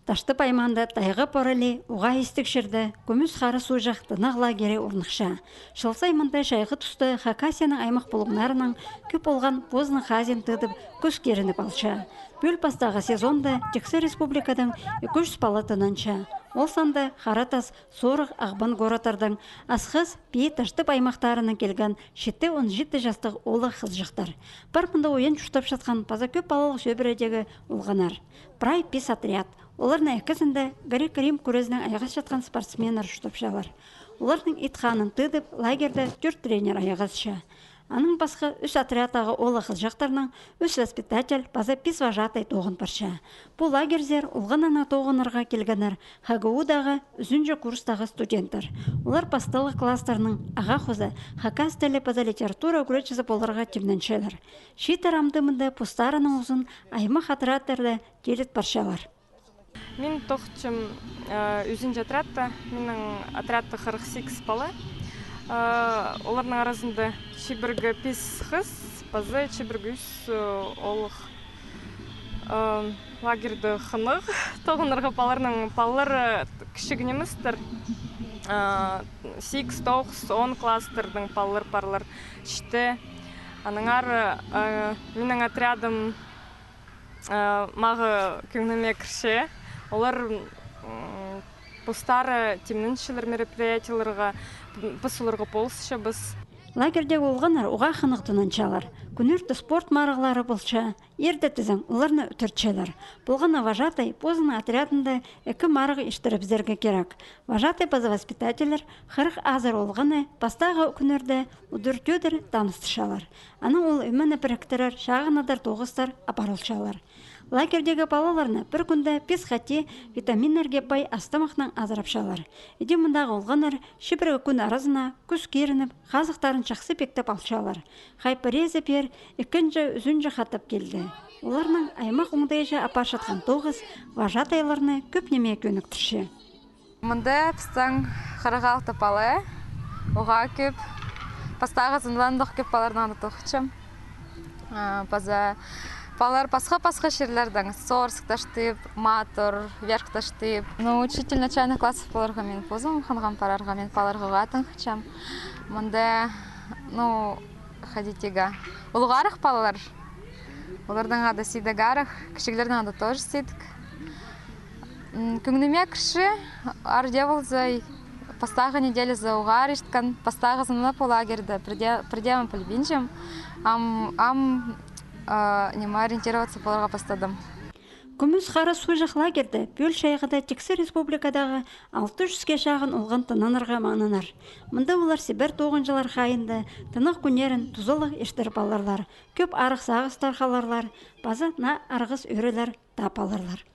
Ташты пайманды тайғы порыли, уға истік шырды, көміз қары суыжақ тынақ лагері орнықша. Шылсай мұндай шайғы тұсты Хакасияның аймақ болуңнарының көп олған позны хазин тыдып көз керініп алша. Бөл пастағы сезонды Тексе республикадың 200 палатынанша. Ол санды Харатас, Сорық, Ағбан горатардың асқыз бей таштып аймақтарының келген 7-17 жастық олы қызжықтар. Бар мұнда ойын жұштап жатқан паза көп балалық сөбіредегі олғанар. Прай пес отряд. Олардың әкізінде Грек-Рим көрезінің аяғыз жатқан спортсменер жұштап жалар. Олардың итқанын тыдып, лагерді 4 тренер аяғызша. Аның басқа үш отрядтағы олы қызжақтарының үш воспитатель база пис вожатай тоғын парша. Бұл лагерзер ұлғанана тоғынырға келгенер ХГУ-дағы үзінжі курстағы студенттер. Олар пастылық класстарының аға қозы Хакас тілі база литература күречізі болырға темненшелер. Шит арамдымында пустарының ұзын аймақ отрядтарды делет паршалар. Мен тоқчым үзінжі отрядта, менің отрядты 48 бала. Олардың арасында чебіргі 5 қыз, базы чебіргі 3 олық лагерді қынық. Тоғынырға баларының балары кішігінемістір. 8-9-10 класстырдың балар шті. Аныңар менің отрядым мағы көңіме кірше. Олар пустары темніншілер мероприятияларға пысылырғы болсыша біз. Лагерде олғанар уға қынықтынан чалар. Күнірті спорт марығлары болша, ерді тізің оларны үтіртшелер. Болғана вожатай позына отрядында әкі марығы іштіріп зерге керек. Вожатай база воспитателер қырық азыр олғаны бастағы күнірді ұдыр-төдір таныстышалар. Аның ол өміні біріктірір, шағынадар тоғыстар апарылшалар. Лагердегі балаларны бір күнді пес қате витаминерге бай астамақнан азырапшалар. Еде мұндағы олғанар шипіргі күн арызына күз керініп, қазықтарын шақсы пектеп алшалар. Хайпы резі пер екінші үзінжі қатып келді. Оларның аймақ оңдайжа апаршатқан тоғыз вожатайларны көп неме көніктірші. Мұнда пістің 46 палы, оға көп, пастағы зындандық көп баларынан тоқычым. Балар пасха шерлердің Сорск таштып, Матур, Верх таштып. Учитель начальных классов баларға мен позым, қанған парарға мен баларға ғатын қычам. Мұнда, ходитега. Улғарық балалар. Олардың ады сейдегарық, кішігілердің ады тоже сейдік. Күңніме кіші, арде болзай, пастағы неделі за уғар ішткан, пастағы зынып лагерді, придемін полюбинчем. Нема ориентироваться боларға бастадым. Күміз қары суыжақ лагерді бөл шайғыда Тексе республикадағы 600-ке шағын олған тынанырға маңынар. Мұнда олар Сибір 9-жылар қайынды, тынық күнерін тұзылық ештір баларлар, көп арық сағыстар қаларлар, базы на арғыз өрелер тапаларлар.